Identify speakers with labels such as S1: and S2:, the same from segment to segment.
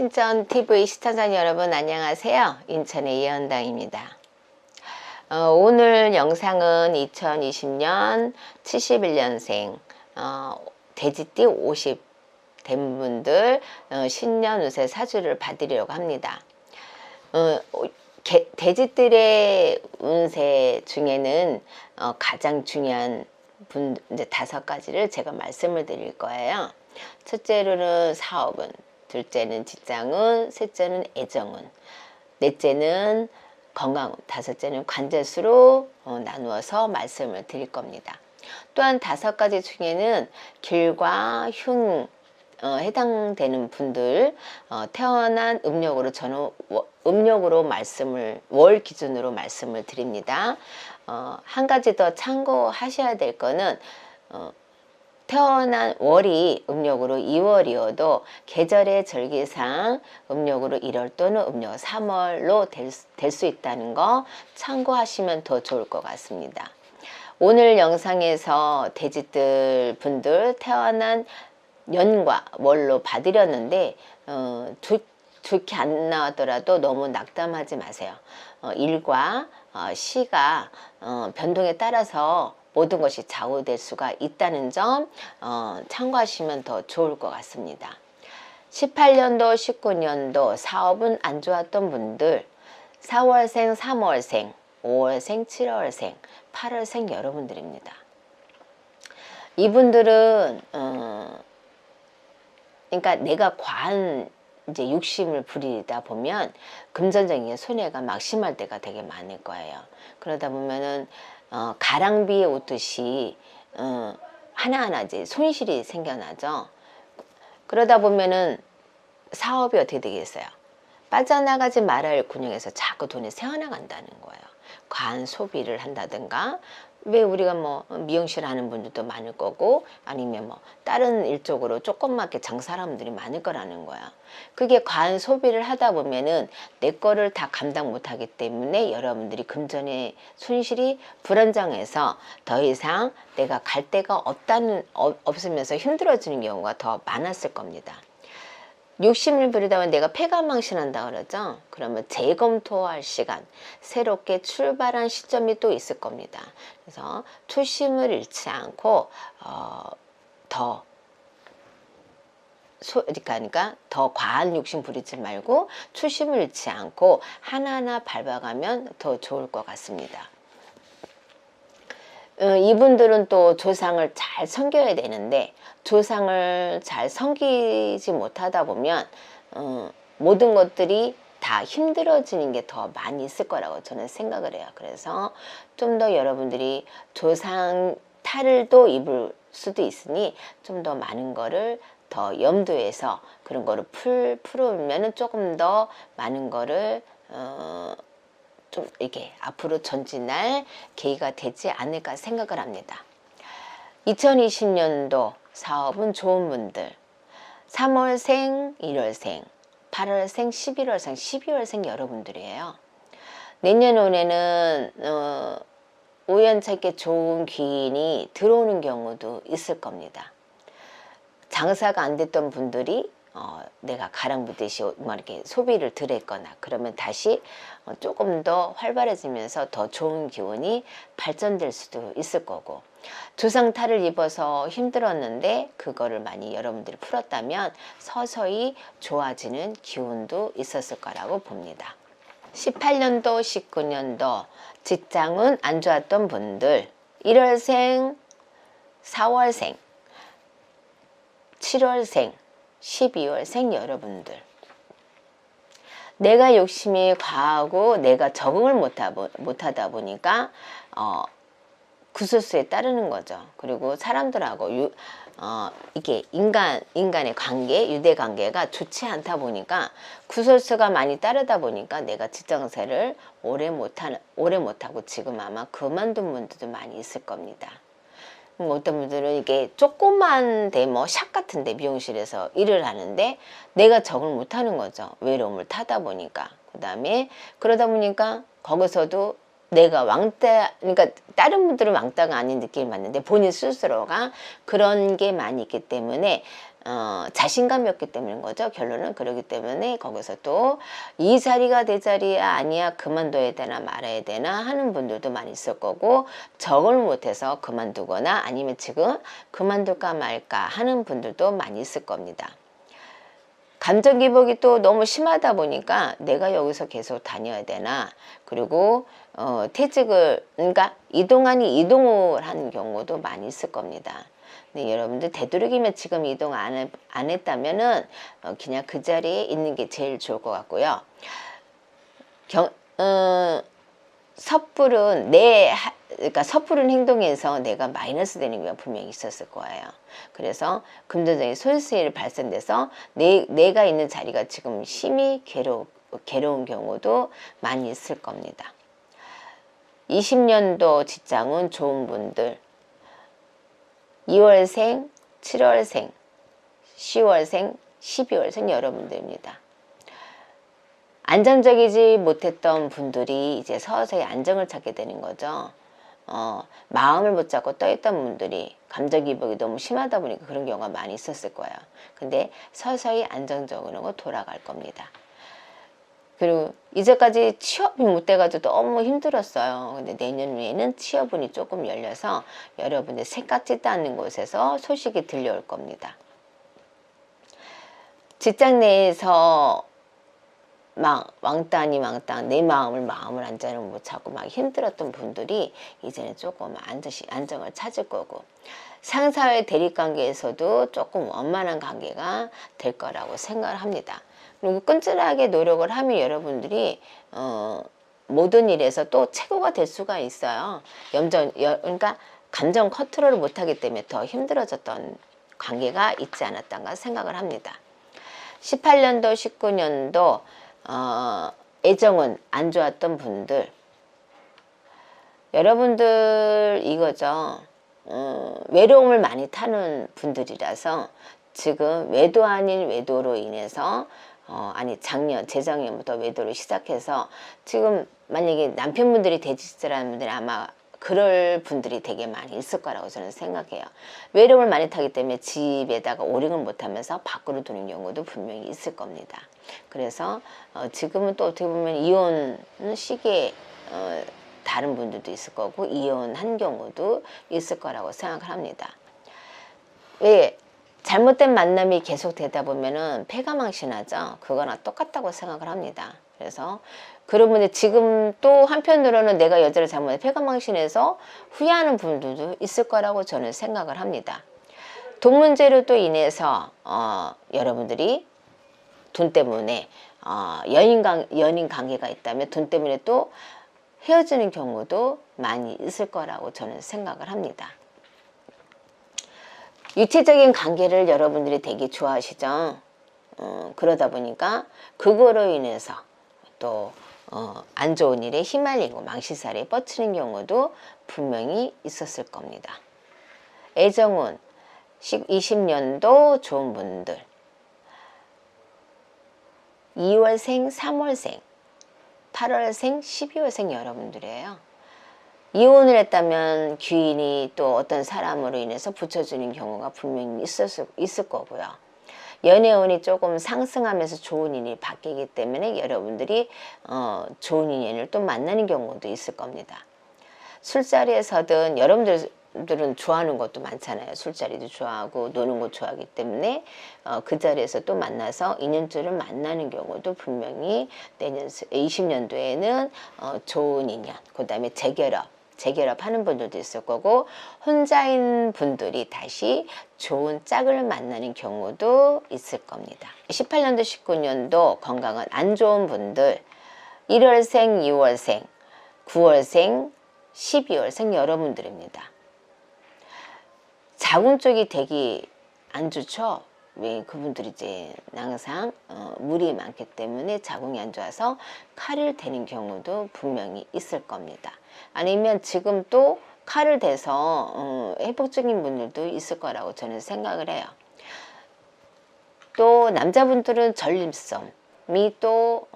S1: 신천 TV 시청자 여러분 안녕하세요. 인천의 예언당입니다. 오늘 영상은 2020년 71년생 돼지띠 50 된 분들 신년 운세 사주를 봐드리려고 합니다. 돼지들의 운세 중에는 가장 중요한 이제 5가지를 제가 말씀을 드릴 거예요. 첫째로는 사업운, 둘째는 직장운, 셋째는 애정운, 넷째는 건강운, 다섯째는 관재수로 나누어서 말씀을 드릴 겁니다. 또한 5가지 중에는 길과 흉 해당되는 분들 태어난 음력으로 저는 음력으로 월 기준으로 말씀을 드립니다. 한 가지 더 참고하셔야 될 거는 태어난 월이 음력으로 2월이어도 계절의 절기상 음력으로 1월 또는 음력 3월로 될 수 있다는 거 참고하시면 더 좋을 것 같습니다. 오늘 영상에서 돼지들 분들 태어난 년과 월로 봐드렸는데 좋게 안 나왔더라도 너무 낙담하지 마세요. 일과 시가 변동에 따라서 모든 것이 좌우될 수가 있다는 점 참고하시면 더 좋을 것 같습니다. 18년도 19년도 사업은 안 좋았던 분들 4월생 3월생 5월생 7월생 8월생 여러분들입니다. 이분들은 그러니까 내가 과한 이제 욕심을 부리다 보면 금전적인 손해가 막 심할 때가 되게 많을 거예요. 그러다 보면은 가랑비에 오듯이 하나하나 이제 손실이 생겨나죠. 그러다 보면은 사업이 어떻게 되겠어요? 빠져나가지 말아야 할 군형에서 자꾸 돈이 새어나간다는 거예요. 과한 소비를 한다든가, 왜 우리가 뭐 미용실 하는 분들도 많을 거고 아니면 뭐 다른 일적으로 조그맣게 장사하는 분들이 많을 거라는 거야. 그게 과한 소비를 하다 보면은 내 거를 다 감당 못 하기 때문에 여러분들이 금전의 손실이 불안정해서 더 이상 내가 갈 데가 없으면서 힘들어지는 경우가 더 많았을 겁니다. 욕심을 부리다 보면 내가 패가망신한다 그러죠. 그러면 재검토할 시간, 새롭게 출발한 시점이 또 있을 겁니다. 그래서 초심을 잃지 않고 그러니까 더 과한 욕심 부리지 말고 초심을 잃지 않고 하나하나 밟아가면 더 좋을 것 같습니다. 이분들은 또 조상을 잘 섬겨야 되는데 조상을 잘 섬기지 못하다 보면 모든 것들이 다 힘들어지는 게 더 많이 있을 거라고 저는 생각을 해요. 그래서 좀 더 여러분들이 조상 탈을도 입을 수도 있으니 좀 더 많은 거를 더 염두해서 그런 거를 풀으면은 조금 더 많은 거를 좀 이렇게 앞으로 전진할 계기가 되지 않을까 생각을 합니다. 2020년도 사업은 좋은 분들 3월생, 1월생, 8월생, 11월생, 12월생 여러분들이에요. 내년 올해는 우연찮게 좋은 기인이 들어오는 경우도 있을 겁니다. 장사가 안 됐던 분들이 내가 가랑비듯이 뭐 이렇게 소비를 덜 했거나 그러면 다시 조금 더 활발해지면서 더 좋은 기운이 발전될 수도 있을 거고, 조상탈을 입어서 힘들었는데 그거를 많이 여러분들이 풀었다면 서서히 좋아지는 기운도 있었을 거라고 봅니다. 18년도 19년도 직장은 안 좋았던 분들 1월생 4월생 7월생 12월생 여러분들, 내가 욕심이 과하고 내가 적응을 못하다 보니까 구설수에 따르는 거죠. 그리고 사람들하고 이게 인간의 관계, 유대관계가 좋지 않다 보니까 구설수가 많이 따르다 보니까 내가 직장생활을 오래 못하고 지금 아마 그만둔 분들도 많이 있을 겁니다. 어떤 분들은 이게 조그만데 뭐 샵 같은데 미용실에서 일을 하는데 내가 적응을 못하는 거죠. 외로움을 타다 보니까. 그 다음에 그러다 보니까 거기서도 내가 왕따, 그러니까 다른 분들은 왕따가 아닌 느낌을 받는데 본인 스스로가 그런 게 많이 있기 때문에 자신감이 없기 때문인 거죠. 결론은. 그러기 때문에 거기서 또 이 자리가 내 자리야 아니야 그만둬야 되나 말아야 되나 하는 분들도 많이 있을 거고, 적응을 못해서 그만두거나 아니면 지금 그만둘까 말까 하는 분들도 많이 있을 겁니다. 감정 기복이 또 너무 심하다 보니까 내가 여기서 계속 다녀야 되나, 그리고 퇴직을, 그러니까 이동을 하는 경우도 많이 있을 겁니다. 근데 여러분들 되도록이면 지금 이동 안 했다면은 그냥 그 자리에 있는 게 제일 좋을 것 같고요. 섣부른 그러니까 섣부른 행동에서 내가 마이너스 되는 게 분명히 있었을 거예요. 그래서 금전적인 손실이 발생돼서 내가 있는 자리가 지금 심히 괴로운 경우도 많이 있을 겁니다. 20년도 직장운 좋은 분들, 2월생, 7월생, 10월생, 12월생 여러분들입니다. 안정적이지 못했던 분들이 이제 서서히 안정을 찾게 되는 거죠. 마음을 못 잡고 떠있던 분들이 감정 기복이 너무 심하다 보니까 그런 경우가 많이 있었을 거예요. 근데 서서히 안정적으로 돌아갈 겁니다. 그리고 이제까지 취업이 못 돼가지고 너무 힘들었어요. 근데 내년 후에는 취업운이 조금 열려서 여러분들 생각지도 않는 곳에서 소식이 들려올 겁니다. 직장 내에서 막 왕따 아니 왕따, 내 마음을 안정을 못 찾고 막 힘들었던 분들이 이제는 조금 안정을 찾을 거고, 상사와의 대립관계에서도 조금 원만한 관계가 될 거라고 생각을 합니다. 그리고 끈질하게 노력을 하면 여러분들이 모든 일에서 또 최고가 될 수가 있어요. 그러니까 감정 컨트롤을 못하기 때문에 더 힘들어졌던 관계가 있지 않았던가 생각을 합니다. 18년도, 19년도 애정은 안 좋았던 분들, 여러분들 이거죠. 외로움을 많이 타는 분들이라서 지금 외도 아닌 외도로 인해서 재작년부터 외도를 시작해서 지금 만약에 남편분들이 대지질하는 분들이 아마 그럴 분들이 되게 많이 있을 거라고 저는 생각해요. 외로움을 많이 타기 때문에 집에다가 오링을 못하면서 밖으로 도는 경우도 분명히 있을 겁니다. 그래서 지금은 또 어떻게 보면 이혼 시기에 다른 분들도 있을 거고 이혼한 경우도 있을 거라고 생각을 합니다. 왜? 잘못된 만남이 계속 되다 보면은 패가망신하죠. 그거랑 똑같다고 생각을 합니다. 그래서 그런 분들 지금 또 한편으로는 내가 여자를 잘못해 패가망신해서 후회하는 분들도 있을 거라고 저는 생각을 합니다. 돈 문제로 또 인해서 여러분들이 돈 때문에 연인 관계가 있다면 돈 때문에 또 헤어지는 경우도 많이 있을 거라고 저는 생각을 합니다. 육체적인 관계를 여러분들이 되게 좋아하시죠. 그러다 보니까 그거로 인해서 또 안 좋은 일에 휘말리고 망신살에 뻗치는 경우도 분명히 있었을 겁니다. 애정운 20년도 좋은 분들, 2월생, 3월생, 8월생, 12월생 여러분들이에요. 이혼을 했다면 귀인이 또 어떤 사람으로 인해서 붙여주는 경우가 분명히 있을 거고요. 연애운이 조금 상승하면서 좋은 인이 바뀌기 때문에 여러분들이 좋은 인연을 또 만나는 경우도 있을 겁니다. 술자리에서든 여러분들은 좋아하는 것도 많잖아요. 술자리도 좋아하고 노는 거 좋아하기 때문에 그 자리에서 또 만나서 인연줄을 만나는 경우도 분명히 내년 20년도에는 좋은 인연, 그 다음에 재결합하는 분들도 있을 거고, 혼자인 분들이 다시 좋은 짝을 만나는 경우도 있을 겁니다. 18년도 19년도 건강은 안 좋은 분들, 1월생, 2월생, 9월생, 12월생 여러분들입니다. 자궁 쪽이 되게 안 좋죠. 왜? 그분들이 이제 항상 물이 많기 때문에 자궁이 안 좋아서 칼을 대는 경우도 분명히 있을 겁니다. 아니면 지금 또 칼을 대서 회복적인 분들도 있을 거라고 저는 생각을 해요. 또 남자분들은 전립선이 또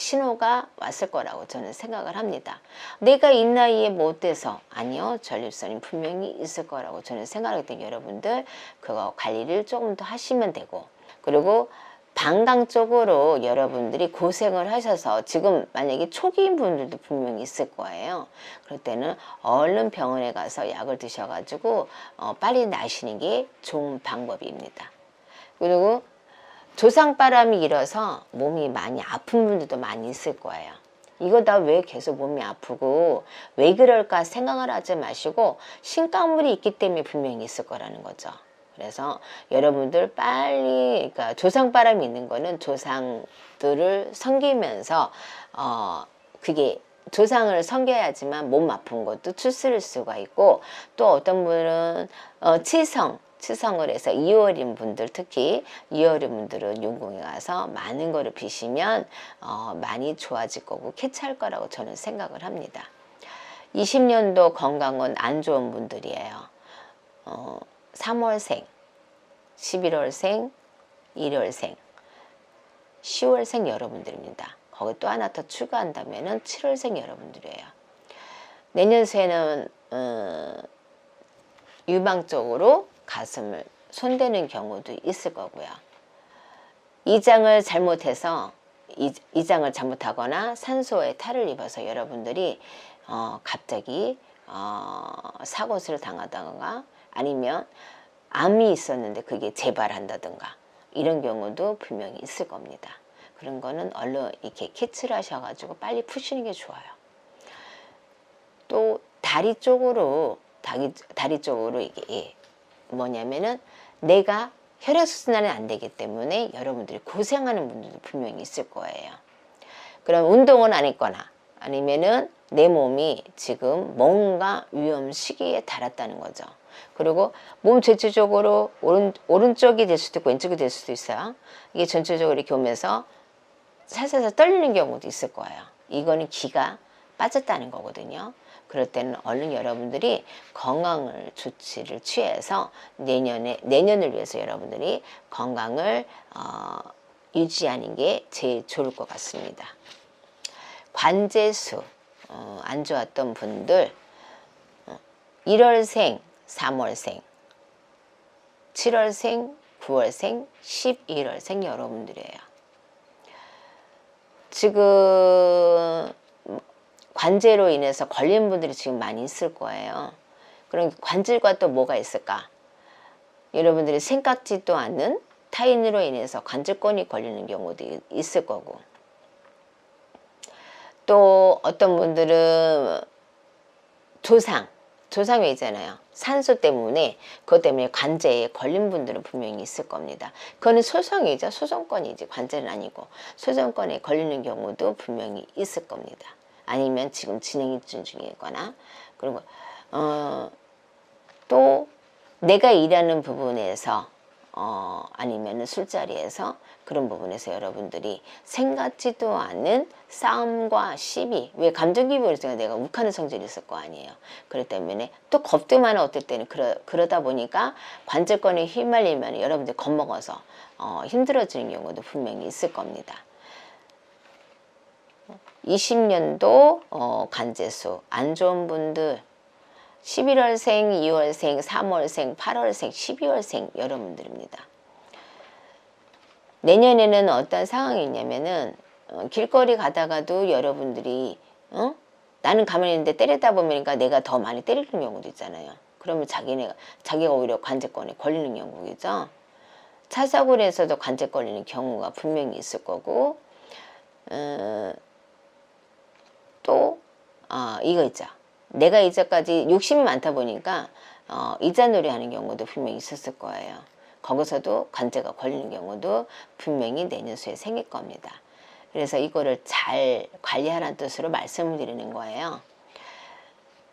S1: 신호가 왔을 거라고 저는 생각을 합니다. 내가 이 나이에 뭐 어때서? 아니요. 전립선이 분명히 있을 거라고 저는 생각하기 때문에 여러분들 그거 관리를 조금 더 하시면 되고, 그리고 방광 쪽으로 여러분들이 고생을 하셔서 지금 만약에 초기인 분들도 분명히 있을 거예요. 그럴 때는 얼른 병원에 가서 약을 드셔가지고 빨리 나시는 게 좋은 방법입니다. 그리고 조상바람이 일어서 몸이 많이 아픈 분들도 많이 있을 거예요. 이거 다 왜 계속 몸이 아프고 왜 그럴까 생각을 하지 마시고 신가물이 있기 때문에 분명히 있을 거라는 거죠. 그래서 여러분들 빨리, 그러니까 조상바람이 있는 거는 조상들을 섬기면서 그게 조상을 섬겨야지만 몸 아픈 것도 추스릴 수가 있고, 또 어떤 분은 치성을 해서 이어린 분들, 특히 이어린 분들은 용궁에 가서 많은 거를 비시면 많이 좋아질 거고 쾌차할 거라고 저는 생각을 합니다. 20년도 건강은 안 좋은 분들이에요. 3월생, 11월생, 1월생, 10월생 여러분들입니다. 거기 또 하나 더 추가한다면 7월생 여러분들이에요. 내년 새해는 유방적으로 가슴을 손대는 경우도 있을 거고요. 이장을 잘못해서 이장을 잘못하거나 산소에 탈을 입어서 여러분들이 갑자기 사고를 당하다가 아니면 암이 있었는데 그게 재발한다든가 이런 경우도 분명히 있을 겁니다. 그런 거는 얼른 이렇게 캐치를 하셔가지고 빨리 푸시는 게 좋아요. 또 다리 쪽으로 이게 뭐냐면은 내가 혈액순환이 안 되기 때문에 여러분들이 고생하는 분들도 분명히 있을 거예요. 그럼 운동은 안 했거나 아니면은 내 몸이 지금 뭔가 위험 시기에 달았다는 거죠. 그리고 몸 전체적으로 오른쪽이 될 수도 있고 왼쪽이 될 수도 있어요. 이게 전체적으로 이렇게 오면서 살살 떨리는 경우도 있을 거예요. 이거는 기가 빠졌다는 거거든요. 그럴 때는 얼른 여러분들이 건강을 조치를 취해서 내년을 위해서 여러분들이 건강을 유지하는 게 제일 좋을 것 같습니다. 관제수 안 좋았던 분들 1월생, 3월생, 7월생, 9월생, 11월생 여러분들이에요. 지금 관제로 인해서 걸린 분들이 지금 많이 있을 거예요. 그럼 관절과 또 뭐가 있을까? 여러분들이 생각지도 않는 타인으로 인해서 관절권이 걸리는 경우도 있을 거고, 또 어떤 분들은 조상이 있잖아요. 산소 때문에 그것 때문에 관제에 걸린 분들은 분명히 있을 겁니다. 그거는 소송이죠. 소송권이지 관제는 아니고 소송권에 걸리는 경우도 분명히 있을 겁니다. 아니면 지금 진행 중이거나, 그리고 또 내가 일하는 부분에서 아니면 술자리에서 그런 부분에서 여러분들이 생각지도 않는 싸움과 시비, 왜 감정기복에서 내가 욱하는 성질이 있을 거 아니에요. 그렇기 때문에 또 겁도 많아. 어떨 때는 그러다 보니까 관절권에 휘말리면 여러분들 겁먹어서 힘들어지는 경우도 분명히 있을 겁니다. 20년도 관제수 안 좋은 분들 11월생, 2월생, 3월생, 8월생, 12월생 여러분들입니다. 내년에는 어떤 상황이 있냐면은 길거리 가다가도 여러분들이 나는 가만히 있는데 때리다 보니까 내가 더 많이 때리는 경우도 있잖아요. 그러면 자기가 오히려 관제권에 걸리는 경우겠죠. 차 사고로 해서도 관제 걸리는 경우가 분명히 있을 거고, 또 이거 있죠. 내가 이제까지 욕심이 많다 보니까 이자놀이 하는 경우도 분명히 있었을 거예요. 거기서도 관제가 걸리는 경우도 분명히 내년 수에 생길 겁니다. 그래서 이거를 잘 관리하라는 뜻으로 말씀을 드리는 거예요.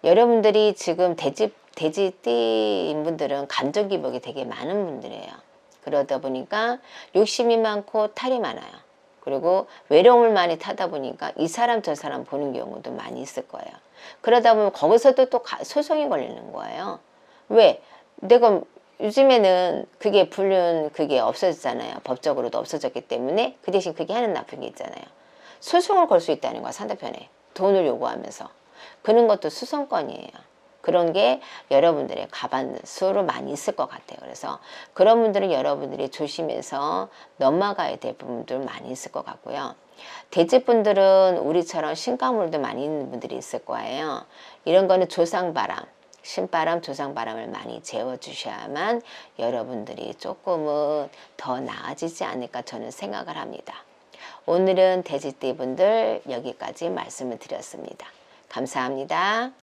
S1: 여러분들이 지금 돼지띠인 분들은 감정기복이 되게 많은 분들이에요. 그러다 보니까 욕심이 많고 탈이 많아요. 그리고 외로움을 많이 타다 보니까 이 사람 저 사람 보는 경우도 많이 있을 거예요. 그러다 보면 거기서도 또 소송이 걸리는 거예요. 왜? 내가 요즘에는 그게 불륜 그게 없어졌잖아요. 법적으로도 없어졌기 때문에 그 대신 그게 하는 나쁜 게 있잖아요. 소송을 걸 수 있다는 거야, 상대편에. 돈을 요구하면서. 그런 것도 수송권이에요. 그런 게 여러분들의 가반수로 많이 있을 것 같아요. 그래서 그런 분들은 여러분들이 조심해서 넘어가야 될 부분들 많이 있을 것 같고요. 돼지분들은 우리처럼 신가물도 많이 있는 분들이 있을 거예요. 이런 거는 조상바람, 신바람, 조상바람을 많이 재워주셔야만 여러분들이 조금은 더 나아지지 않을까 저는 생각을 합니다. 오늘은 돼지띠분들 여기까지 말씀을 드렸습니다. 감사합니다.